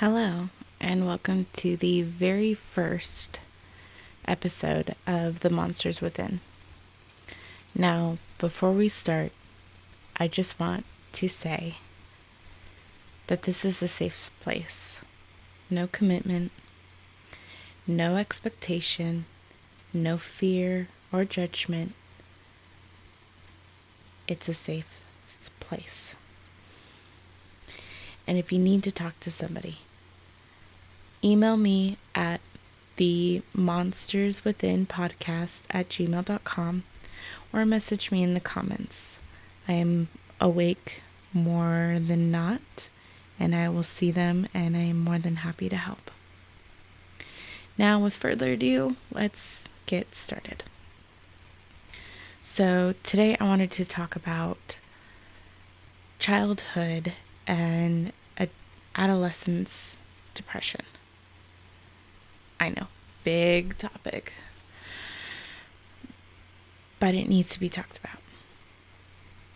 Hello, and welcome to the very first episode of The Monsters Within. Now, before we start, I just want to say that this is a safe place. No commitment, no expectation, no fear or judgment. It's a safe place. And if you need to talk to somebody, email me at the monsterswithinpodcast@gmail.com or message me in the comments. I am awake more than not, and I will see them, and I am more than happy to help. Now, with further ado, let's get started. So today I wanted to talk about childhood and adolescence depression. I know, big topic, but it needs to be talked about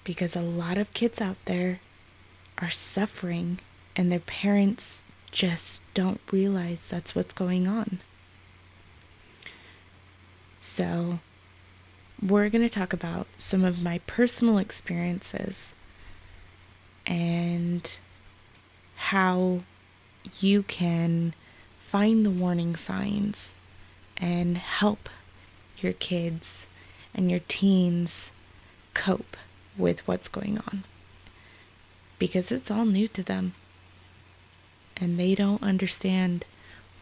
because a lot of kids out there are suffering and their parents just don't realize that's what's going on. So we're going to talk about some of my personal experiences and how you can find the warning signs and help your kids and your teens cope with what's going on. Because it's all new to them. And they don't understand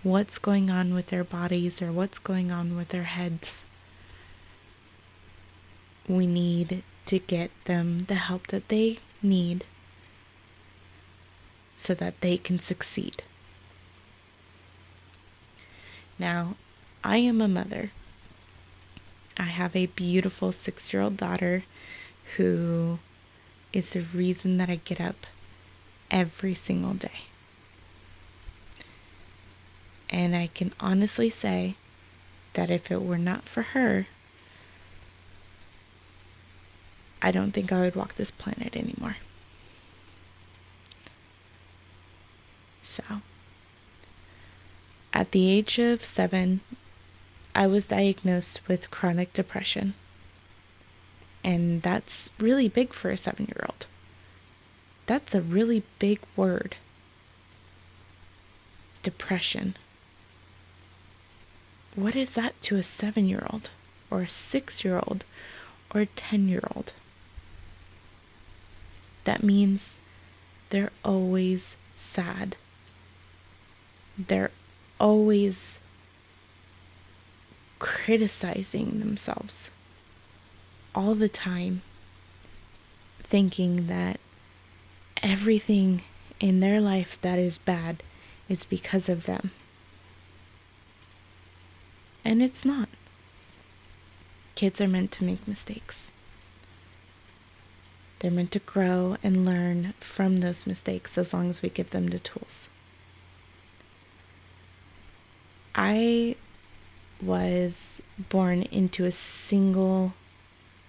what's going on with their bodies or what's going on with their heads. We need to get them the help that they need so that they can succeed. Now, I am a mother. I have a beautiful 6-year-old daughter who is the reason that I get up every single day. And I can honestly say that if it were not for her, I don't think I would walk this planet anymore. So, at the age of 7, I was diagnosed with chronic depression. And that's really big for a 7-year-old. That's a really big word. Depression. What is that to a 7-year-old or a 6-year-old or a 10-year-old? That means they're always sad. They're always criticizing themselves all the time, thinking that everything in their life that is bad is because of them. And it's not. Kids are meant to make mistakes. They're meant to grow and learn from those mistakes as long as we give them the tools. I was born into a single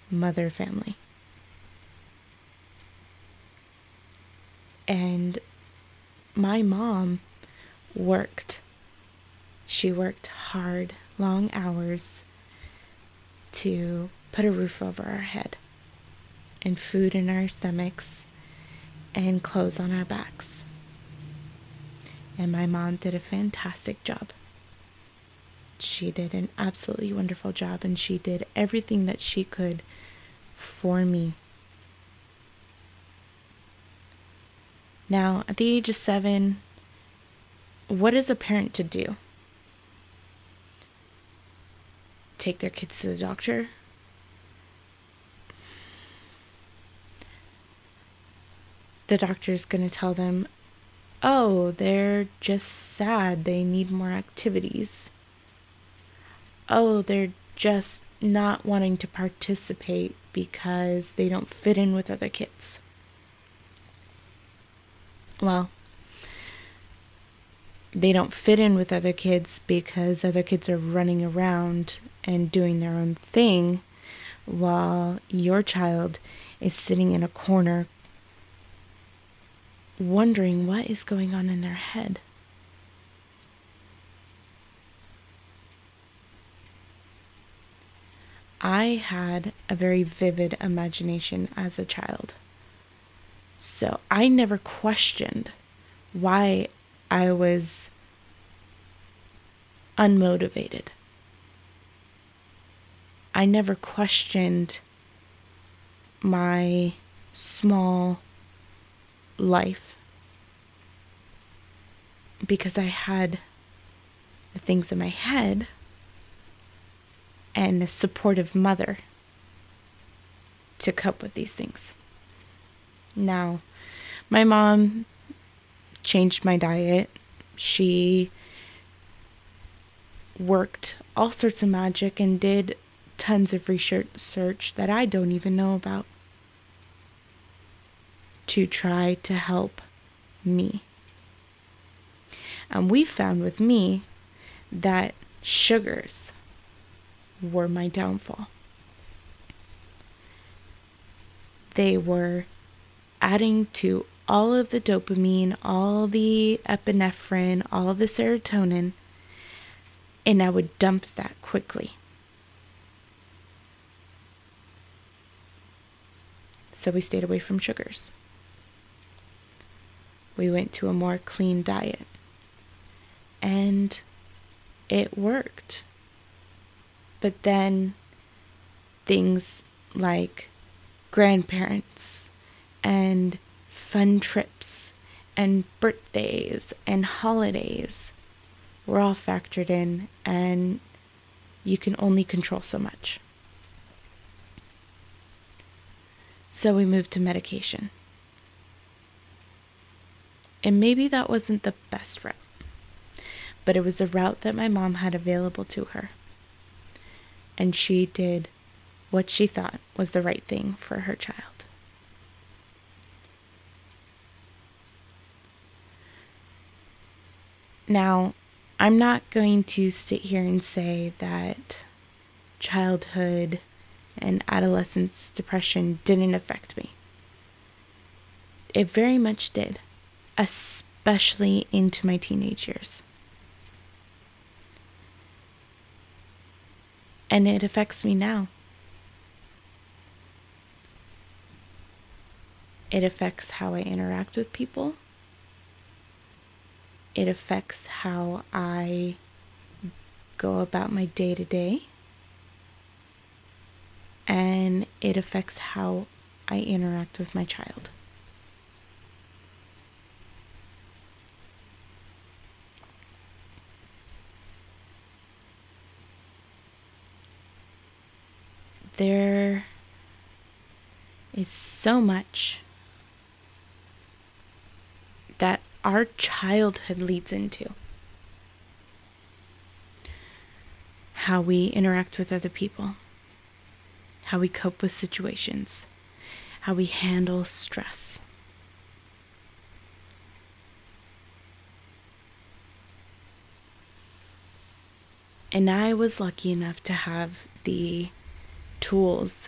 mother family. And my mom worked. She worked hard, long hours to put a roof over our head and food in our stomachs and clothes on our backs. And my mom did a fantastic job. She did an absolutely wonderful job, and she did everything that she could for me. Now, at the age of 7, what is a parent to do? Take their kids to the doctor? The doctor's going to tell them, oh, they're just sad, they need more activities. Oh, they're just not wanting to participate because they don't fit in with other kids. Well, they don't fit in with other kids because other kids are running around and doing their own thing while your child is sitting in a corner wondering what is going on in their head. I had a very vivid imagination as a child. So I never questioned why I was unmotivated. I never questioned my small life because I had the things in my head and a supportive mother to cope with these things. Now, my mom changed my diet. She worked all sorts of magic and did tons of research that I don't even know about to try to help me. And we found with me that sugars were my downfall. They were adding to all of the dopamine, all the epinephrine, all of the serotonin, and I would dump that quickly. So we stayed away from sugars. We went to a more clean diet. And it worked. But then things like grandparents and fun trips and birthdays and holidays were all factored in, and you can only control so much. So we moved to medication. And maybe that wasn't the best route, but it was the route that my mom had available to her. And she did what she thought was the right thing for her child. Now, I'm not going to sit here and say that childhood and adolescence depression didn't affect me. It very much did, especially into my teenage years. And it affects me now. It affects how I interact with people. It affects how I go about my day-to-day. And it affects how I interact with my child. There is so much that our childhood leads into. How we interact with other people, how we cope with situations, how we handle stress. And I was lucky enough to have the tools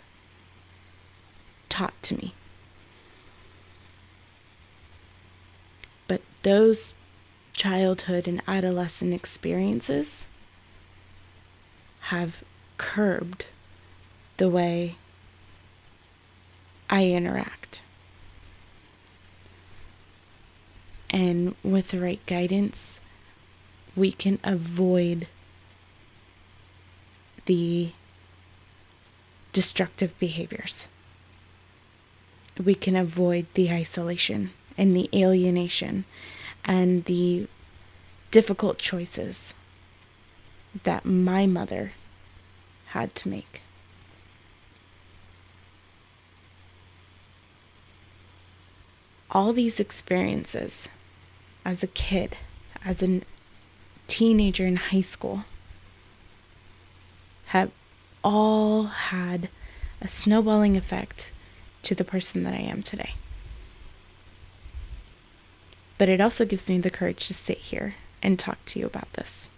taught to me. But those childhood and adolescent experiences have curbed the way I interact. And with the right guidance, we can avoid the destructive behaviors. We can avoid the isolation and the alienation and the difficult choices that my mother had to make. All these experiences as a kid, as a teenager in high school, have all had a snowballing effect to the person that I am today. But it also gives me the courage to sit here and talk to you about this.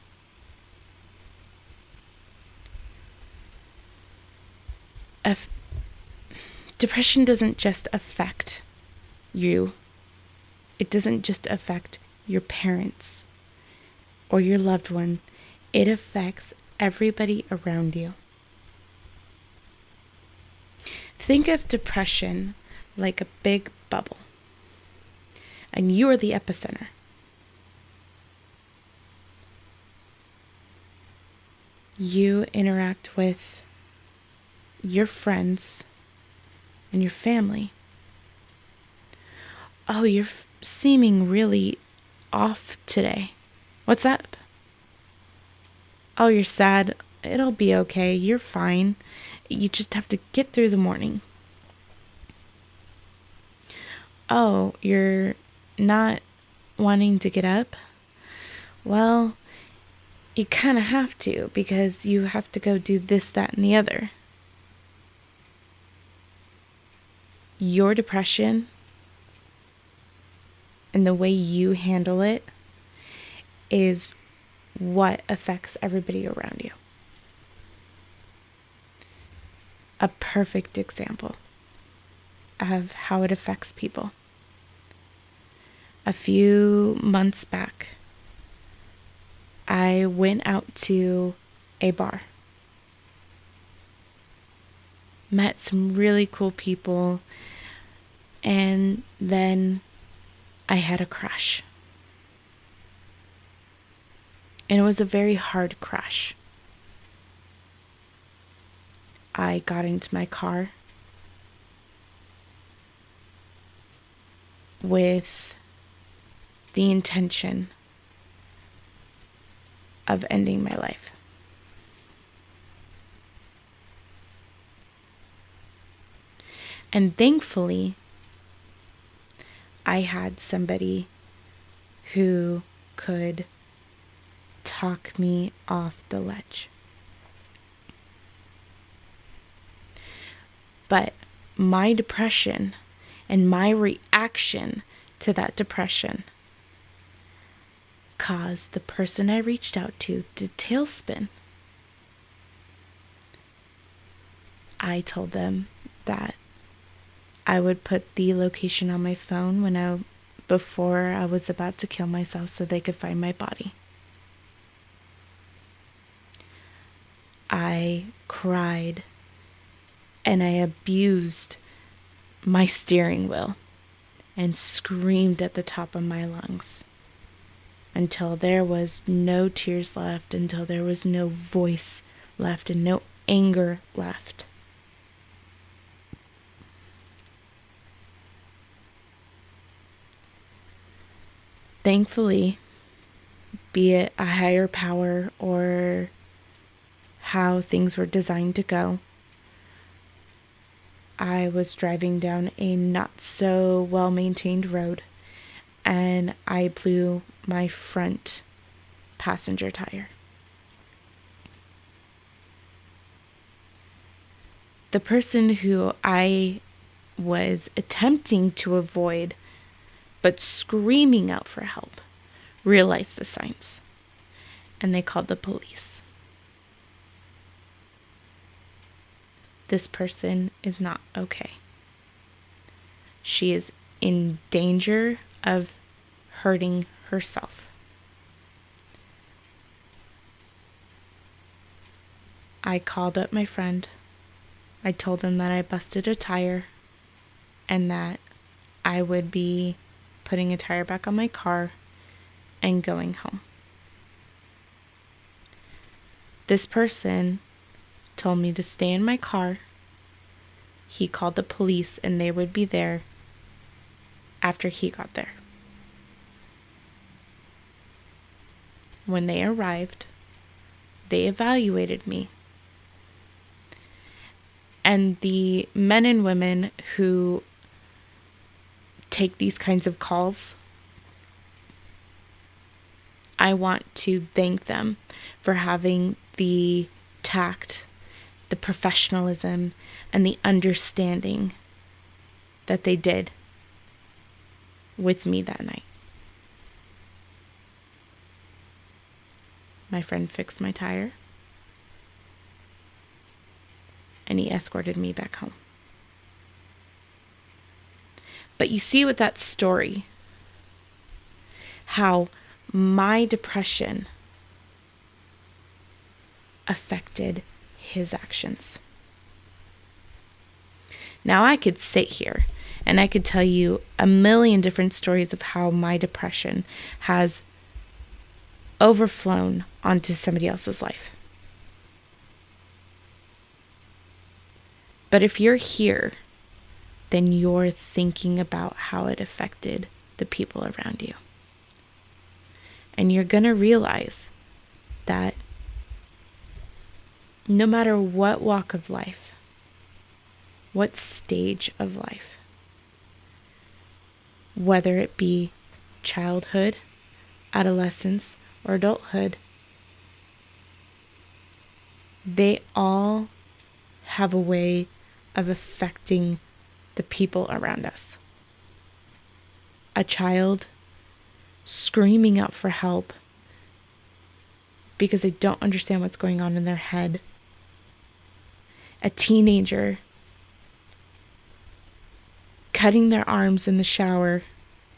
Depression doesn't just affect you. It doesn't just affect your parents or your loved one. It affects everybody around you. Think of depression like a big bubble, and you are the epicenter. You interact with your friends and your family. Oh, you're seeming really off today. What's up? Oh, you're sad. It'll be okay. You're fine. You just have to get through the morning. Oh, you're not wanting to get up? Well, you kind of have to because you have to go do this, that, and the other. Your depression and the way you handle it is what affects everybody around you. A perfect example of how it affects people. A few months back, I went out to a bar. Met some really cool people, and then I had a crush. And it was a very hard crush. I got into my car with the intention of ending my life. And thankfully, I had somebody who could talk me off the ledge. But my depression and my reaction to that depression caused the person I reached out to tailspin. I told them that I would put the location on my phone before I was about to kill myself so they could find my body. I cried and I abused my steering wheel and screamed at the top of my lungs until there was no tears left, until there was no voice left and no anger left. Thankfully, be it a higher power or how things were designed to go, I was driving down a not so well-maintained road and I blew my front passenger tire. The person who I was attempting to avoid but screaming out for help realized the signs and they called the police. This person is not okay. She is in danger of hurting herself. I called up my friend. I told him that I busted a tire and that I would be putting a tire back on my car and going home. This person told me to stay in my car. He called the police and they would be there after he got there. When they arrived, they evaluated me. And the men and women who take these kinds of calls, I want to thank them for having the tact, the professionalism, and the understanding that they did with me that night. My friend fixed my tire, and he escorted me back home. But you see with that story, how my depression affected his actions. Now I could sit here and I could tell you a million different stories of how my depression has overflown onto somebody else's life. But if you're here, then you're thinking about how it affected the people around you. And you're going to realize that no matter what walk of life, what stage of life, whether it be childhood, adolescence, or adulthood, they all have a way of affecting the people around us. A child screaming out for help because they don't understand what's going on in their head. A teenager cutting their arms in the shower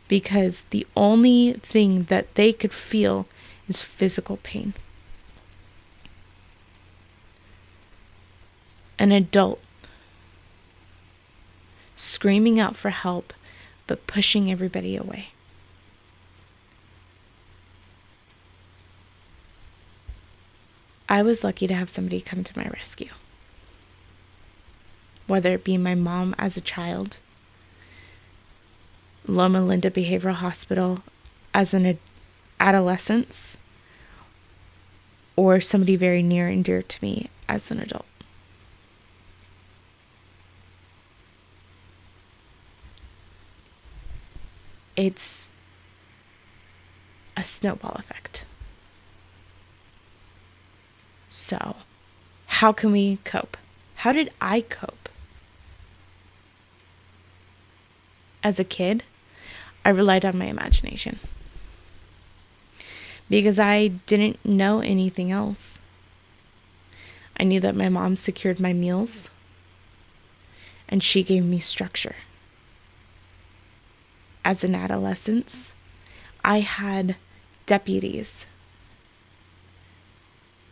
because the only thing that they could feel is physical pain. An adult screaming out for help but pushing everybody away. I was lucky to have somebody come to my rescue. Whether it be my mom as a child, Loma Linda Behavioral Hospital as an adolescence, or somebody very near and dear to me as an adult. It's a snowball effect. So, how can we cope? How did I cope? As a kid, I relied on my imagination because I didn't know anything else. I knew that my mom secured my meals and she gave me structure. As an adolescent, I had deputies,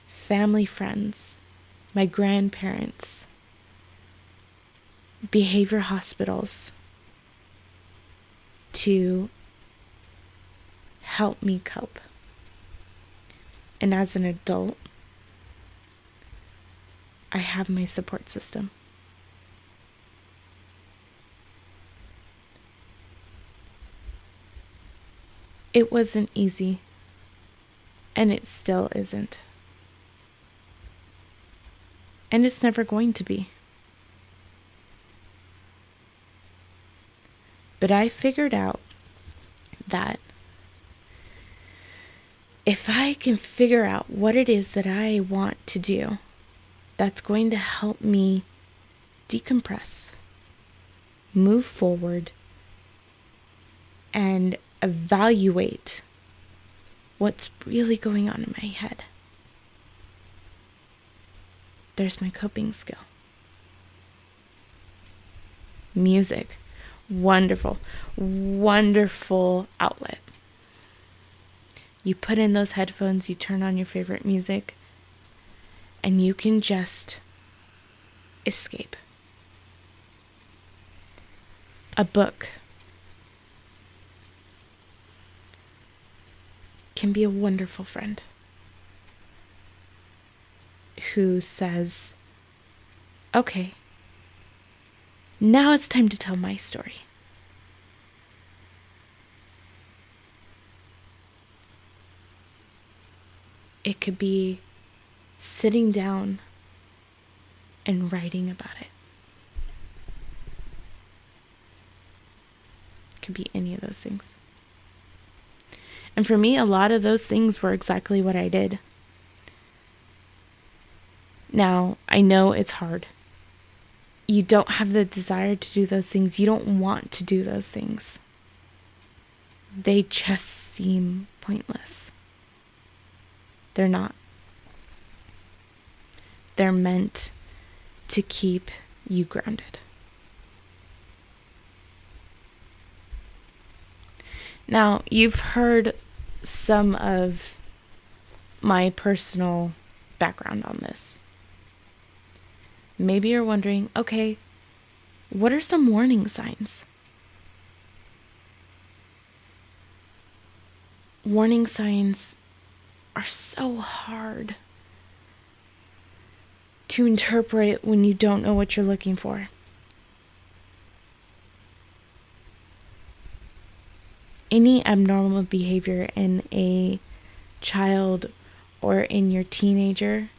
family friends, my grandparents, behavior hospitals to help me cope. And as an adult, I have my support system. It wasn't easy, and it still isn't. And it's never going to be. But I figured out that if I can figure out what it is that I want to do, that's going to help me decompress, move forward, and evaluate what's really going on in my head. There's my coping skill. Music. Wonderful, wonderful outlet. You put in those headphones, you turn on your favorite music, and you can just escape. A book can be a wonderful friend who says, okay, now it's time to tell my story. It could be sitting down and writing about it. It could be any of those things. And for me, a lot of those things were exactly what I did. Now, I know it's hard. You don't have the desire to do those things. You don't want to do those things. They just seem pointless. They're not. They're meant to keep you grounded. Now, you've heard some of my personal background on this. Maybe you're wondering, okay, What are some warning signs? Warning signs are so hard to interpret when you don't know what you're looking for. Any abnormal behavior in a child or in your teenager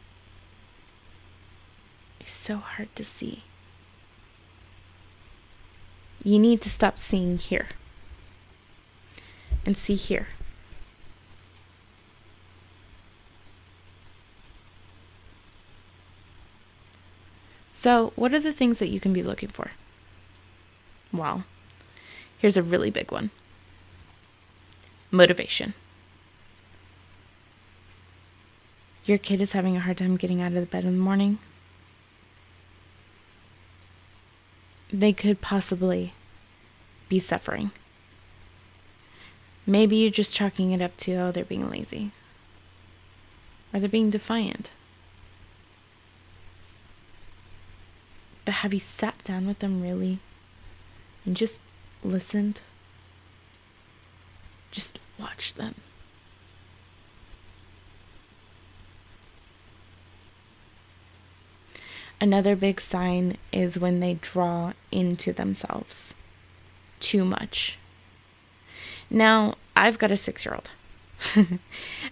is so hard to see. You need to stop seeing here and see here. So, what are the things that you can be looking for? Well, here's a really big one. Motivation. Your kid is having a hard time getting out of the bed in the morning. They could possibly be suffering. Maybe you're just chalking it up to, oh, they're being lazy. Or they're being defiant. But have you sat down with them really and just listened? Just watch them. Another big sign is when they draw into themselves too much. Now, I've got a 6-year-old,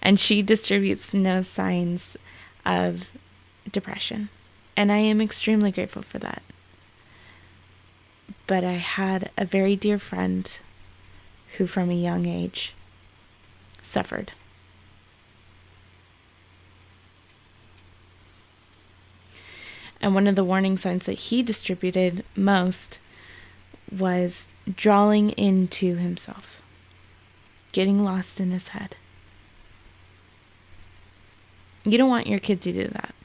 and she distributes no signs of depression, and I am extremely grateful for that. But I had a very dear friend who, from a young age, suffered. And one of the warning signs that he distributed most was drawing into himself, getting lost in his head. You don't want your kid to do that.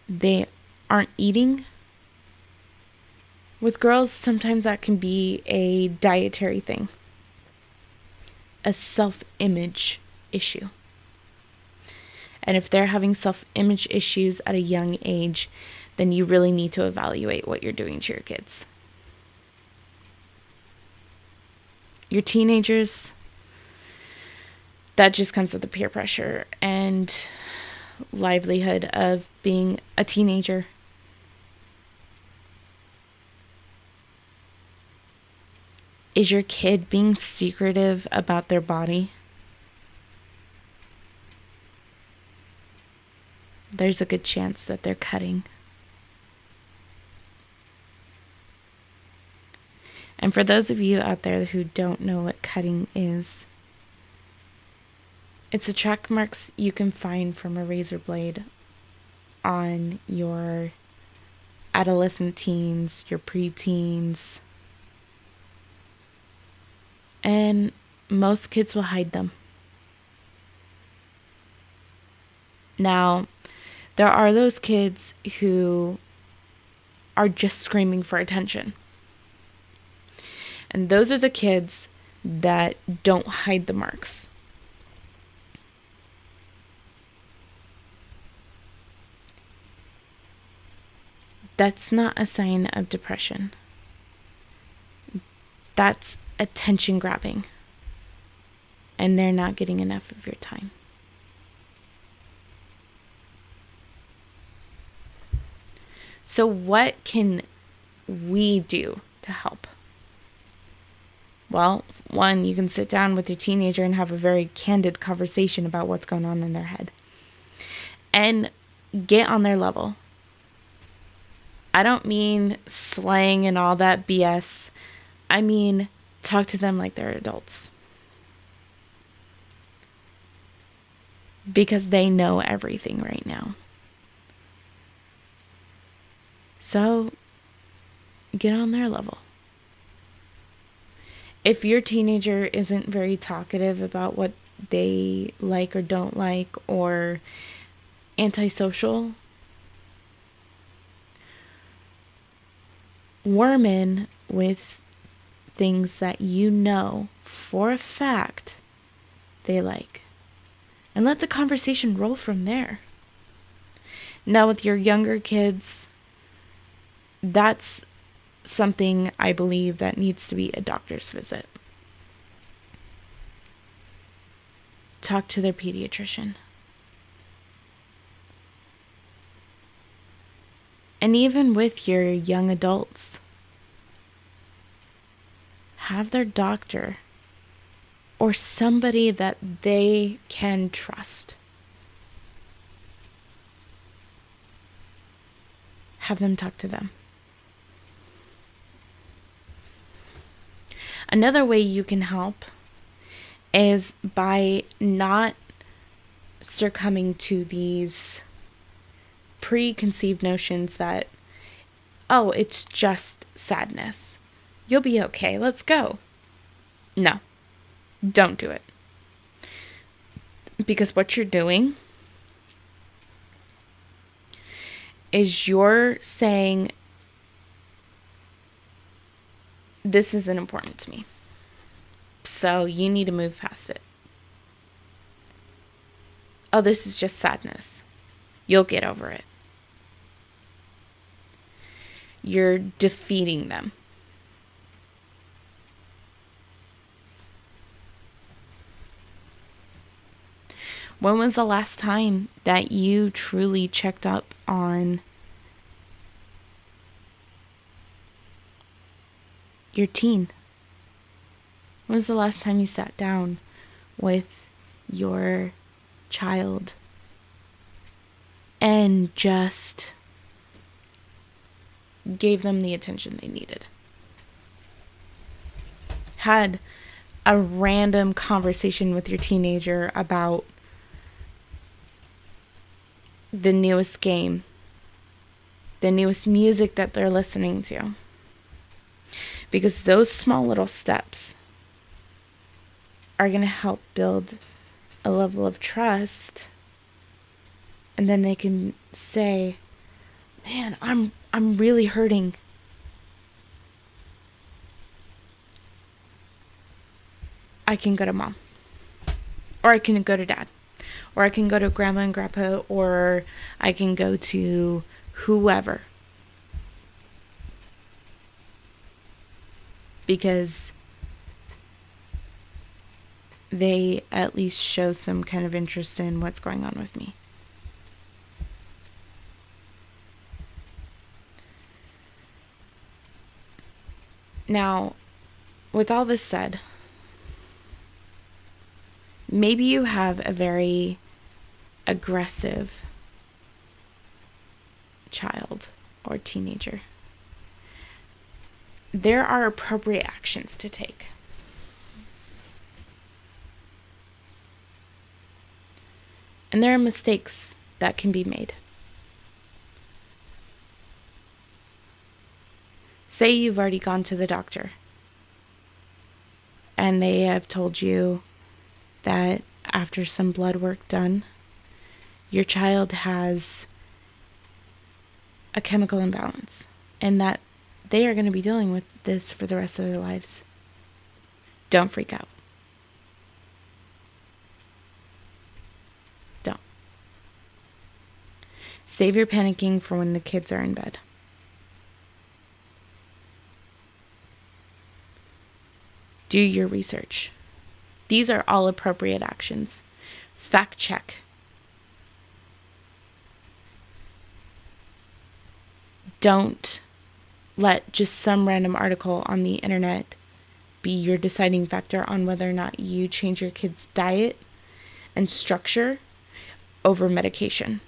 They aren't eating. With girls, sometimes that can be a dietary thing, a self-image issue. And if they're having self-image issues at a young age, then you really need to evaluate what you're doing to your kids. Your teenagers, that just comes with the peer pressure and livelihood of being a teenager. Is your kid being secretive about their body? There's a good chance that they're cutting. And for those of you out there who don't know what cutting is, it's the track marks you can find from a razor blade on your adolescent teens, your preteens. And most kids will hide them. Now, there are those kids who are just screaming for attention. And those are the kids that don't hide the marks. That's not a sign of depression. That's attention grabbing. And they're not getting enough of your time. So what can we do to help? Well, one, you can sit down with your teenager and have a very candid conversation about what's going on in their head. And get on their level. I don't mean slang and all that BS. I mean, talk to them like they're adults. Because they know everything right now. So, get on their level. If your teenager isn't very talkative about what they like or don't like, or antisocial, worm in with things that you know for a fact they like. And let the conversation roll from there. Now, with your younger kids, that's something I believe that needs to be a doctor's visit. Talk to their pediatrician. And even with your young adults, have their doctor or somebody that they can trust. Have them talk to them. Another way you can help is by not succumbing to these preconceived notions that, oh, it's just sadness. You'll be okay. Let's go. No, don't do it. Because what you're doing is you're saying, this isn't important to me, so you need to move past it. Oh, this is just sadness. You'll get over it. You're defeating them. When was the last time that you truly checked up on your teen? When was the last time you sat down with your child and just gave them the attention they needed? Had a random conversation with your teenager about the newest game, the newest music that they're listening to. Because those small little steps are going to help build a level of trust. And then they can say, man, I'm really hurting. I can go to mom. Or I can go to dad. Or I can go to grandma and grandpa. Or I can go to whoever. Because they at least show some kind of interest in what's going on with me. Now, with all this said, maybe you have a very aggressive child or teenager. There are appropriate actions to take. And there are mistakes that can be made. Say you've already gone to the doctor and they have told you that after some blood work done, your child has a chemical imbalance and that they are going to be dealing with this for the rest of their lives. Don't freak out. Don't. Save your panicking for when the kids are in bed. Do your research. These are all appropriate actions. Fact check. Don't let just some random article on the internet be your deciding factor on whether or not you change your kid's diet and structure over medication.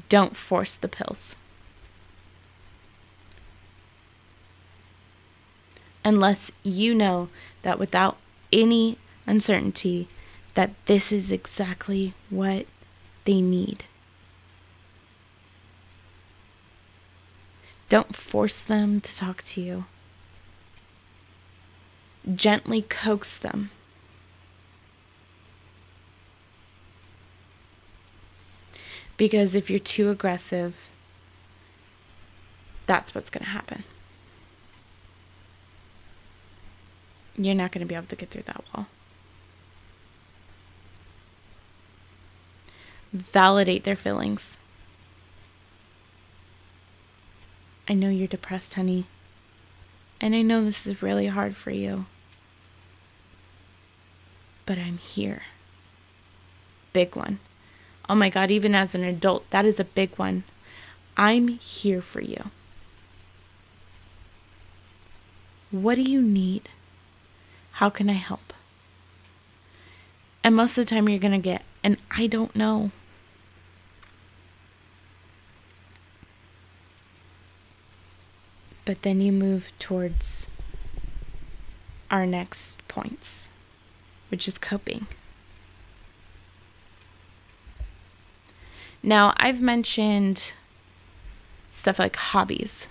Don't force the pills. Unless you know that without any uncertainty that this is exactly what they need. Don't force them to talk to you. Gently coax them. Because if you're too aggressive, that's what's going to happen. you're not going to be able to get through that wall. Validate their feelings. I know you're depressed, honey. And I know this is really hard for you. But I'm here. Big one. Oh my God, even as an adult, that is a big one. I'm here for you. What do you need? How can I help? And most of the time you're going to get, and I don't know. But then you move towards our next points, which is coping. Now, I've mentioned stuff like hobbies.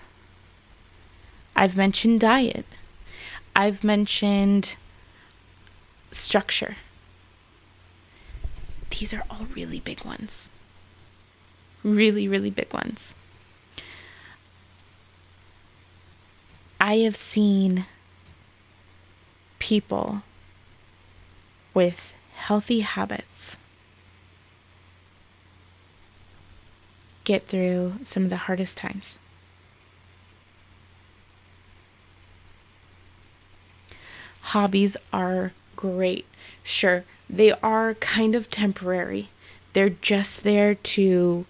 I've mentioned diet. I've mentioned structure. These are all really big ones. Really, really big ones. I have seen people with healthy habits get through some of the hardest times. Hobbies are great. Sure, they are kind of temporary. They're just there to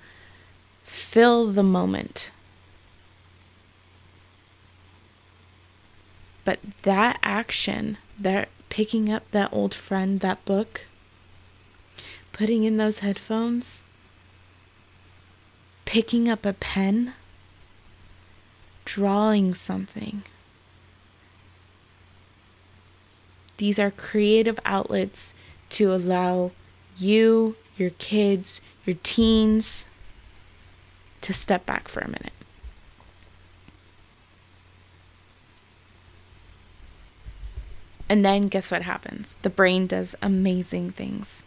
fill the moment. But that action, that picking up that old friend, that book, putting in those headphones, picking up a pen, drawing something. These are creative outlets to allow you, your kids, your teens to step back for a minute. And then guess what happens? The brain does amazing things.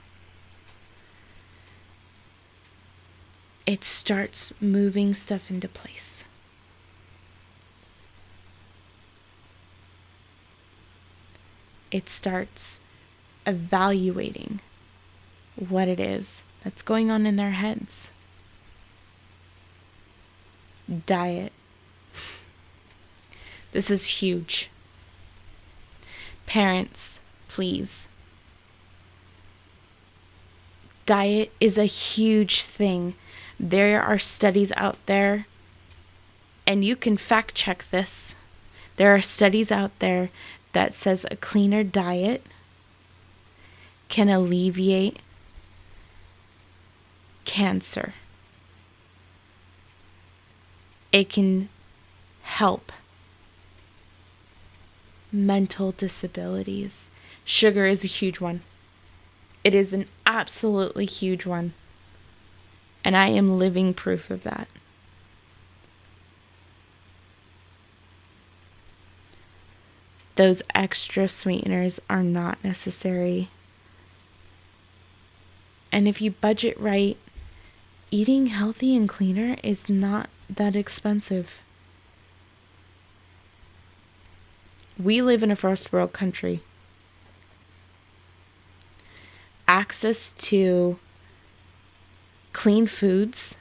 It starts moving stuff into place. It starts evaluating what it is that's going on in their heads. Diet. This is huge. Parents, please. Diet is a huge thing. There are studies out there, and you can fact check this. There are studies out there that says a cleaner diet can alleviate cancer. It can help mental disabilities. Sugar is a huge one. It is an absolutely huge one. And I am living proof of that. Those extra sweeteners are not necessary. And if you budget right, eating healthy and cleaner is not that expensive. We live in a first world country. Access to clean foods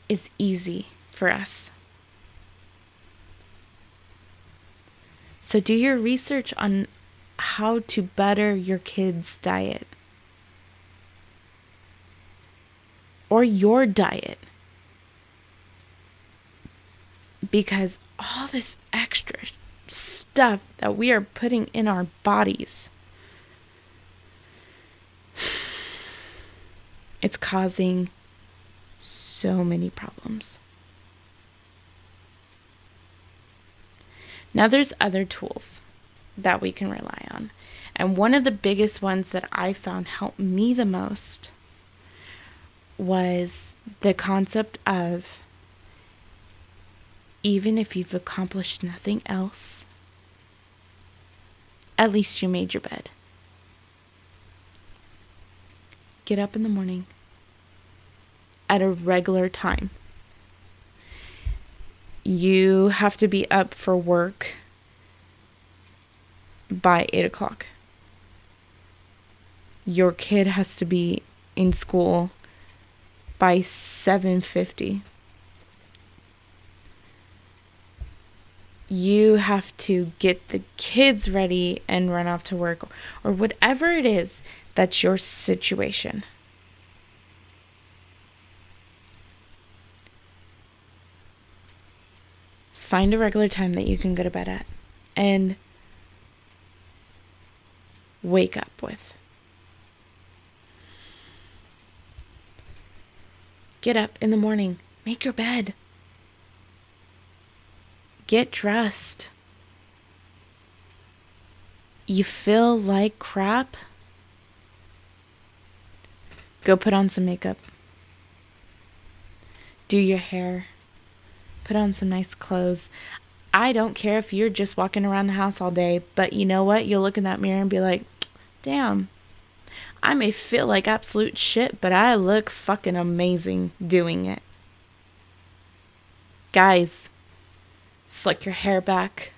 is easy for us. So do your research on how to better your kids' diet or your diet. Because all this extra stuff that we are putting in our bodies, it's causing so many problems. Now there's other tools that we can rely on. And one of the biggest ones that I found helped me the most was the concept of, even if you've accomplished nothing else, at least you made your bed. Get up in the morning at a regular time. You have to be up for work by 8 o'clock. Your kid has to be in school by 7:50. You have to get the kids ready and run off to work, or whatever it is that's your situation. Find a regular time that you can go to bed at and wake up with. Get up in the morning, make your bed, get dressed. You feel like crap? Go put on some makeup. Do your hair. Put on some nice clothes. I don't care if you're just walking around the house all day, but you know what? You'll look in that mirror and be like, damn, I may feel like absolute shit, but I look fucking amazing doing it. Guys, slick your hair back.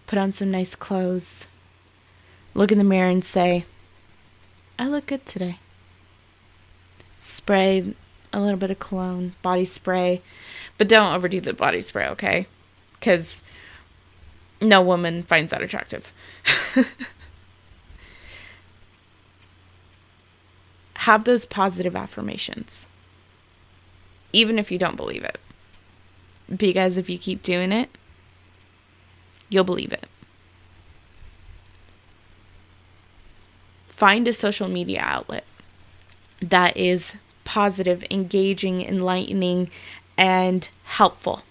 Put on some nice clothes. Look in the mirror and say, I look good today. Spray a little bit of cologne, body spray, but don't overdo the body spray, okay? Because no woman finds that attractive. Have those positive affirmations, even if you don't believe it. Because if you keep doing it, you'll believe it. Find a social media outlet that is positive, engaging, enlightening, and helpful.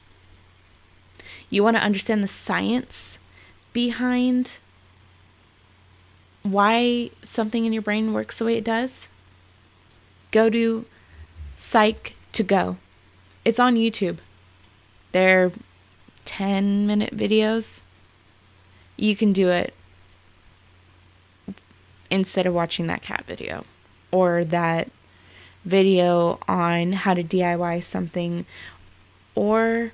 You want to understand the science behind why something in your brain works the way it does? Go to Psych2Go. It's on YouTube. They're 10-minute videos. You can do it instead of watching that cat video or that video on how to DIY something, or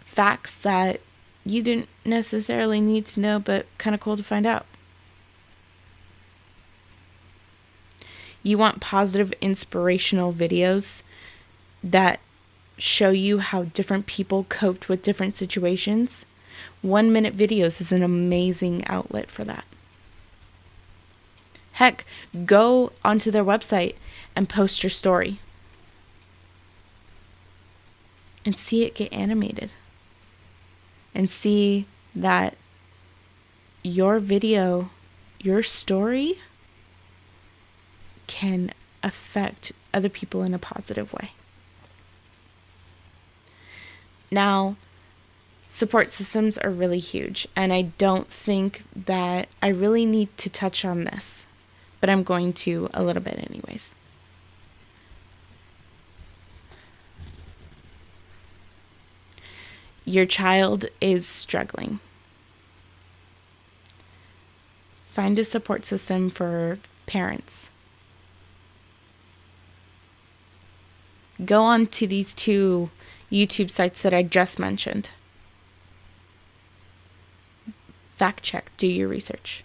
facts that you didn't necessarily need to know but kind of cool to find out. You want positive, inspirational videos that show you how different people coped with different situations? 1-minute videos is an amazing outlet for that. Heck, go onto their website and post your story and see it get animated and see that your video, your story can affect other people in a positive way. Now, support systems are really huge, and I don't think that I really need to touch on this, but I'm going to a little bit anyways. Your child is struggling. Find a support system for parents. Go on to these 2 YouTube sites that I just mentioned. Fact check, do your research.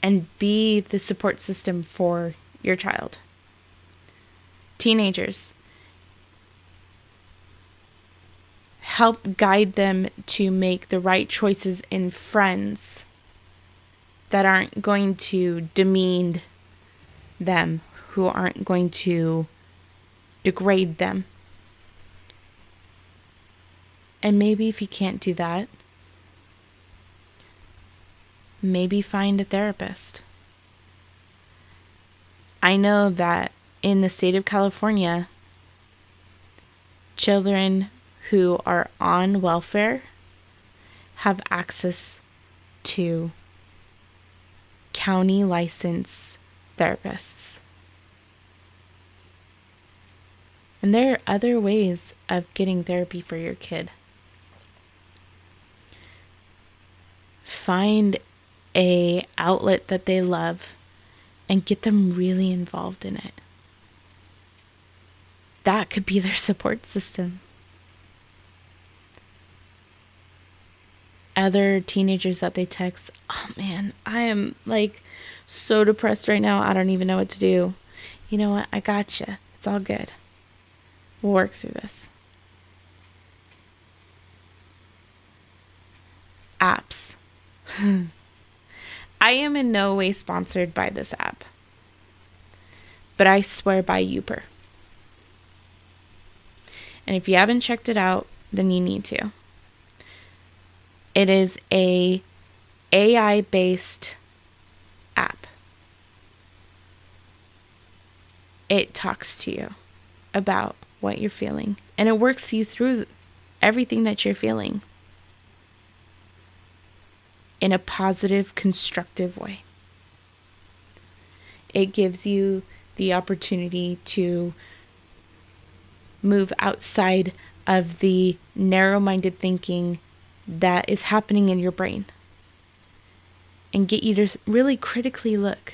And be the support system for your child. Teenagers, help guide them to make the right choices in friends that aren't going to demean them, who aren't going to degrade them. And maybe if you can't do that, maybe find a therapist. I know that in the state of California, children who are on welfare have access to county licensed therapists. And there are other ways of getting therapy for your kid. Find a outlet that they love and get them really involved in it. That could be their support system. other teenagers that they text, oh man, I am like so depressed right now. I don't even know what to do. You know what? I got you. It's all good. We'll work through this. Apps. I am in no way sponsored by this app, but I swear by Youper. And if you haven't checked it out, then you need to. It is a AI-based app. It talks to you about what you're feeling, and it works you through everything that you're feeling in a positive, constructive way. It gives you the opportunity to move outside of the narrow-minded thinking that is happening in your brain and get you to really critically look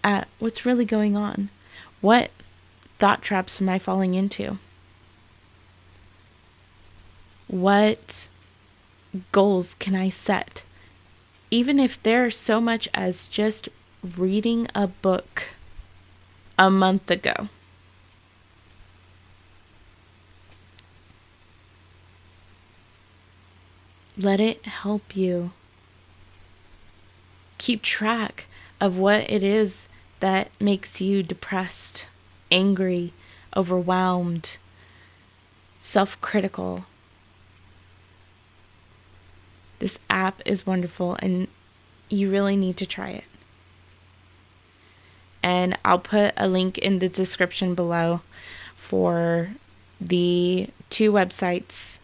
at what's really going on. What thought traps am I falling into? What goals can I set? Even if they're so much as just reading a book a month ago. Let it help you keep track of what it is that makes you depressed, angry, overwhelmed, self-critical. This app is wonderful and you really need to try it. And I'll put a link in the description below for the two YouTube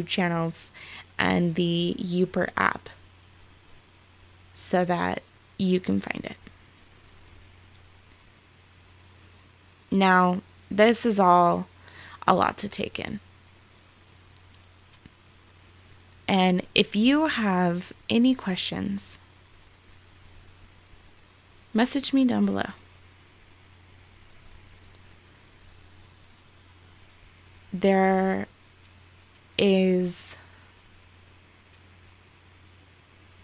channels and the Youper app so that you can find it. Now, this is all a lot to take in. And if you have any questions, message me down below. There is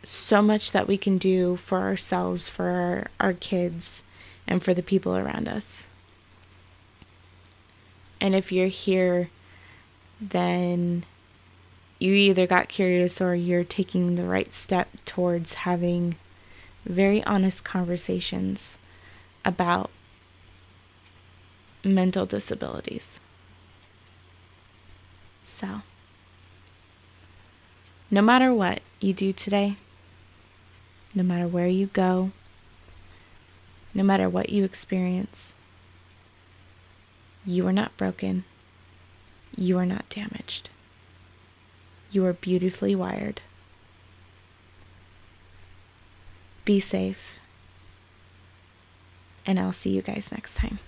so much that we can do for ourselves, for our kids, and for the people around us. And if you're here, then you either got curious or you're taking the right step towards having very honest conversations about mental disabilities. So, no matter what you do today, no matter where you go, no matter what you experience, you are not broken. You are not damaged. You are beautifully wired. Be safe, and I'll see you guys next time.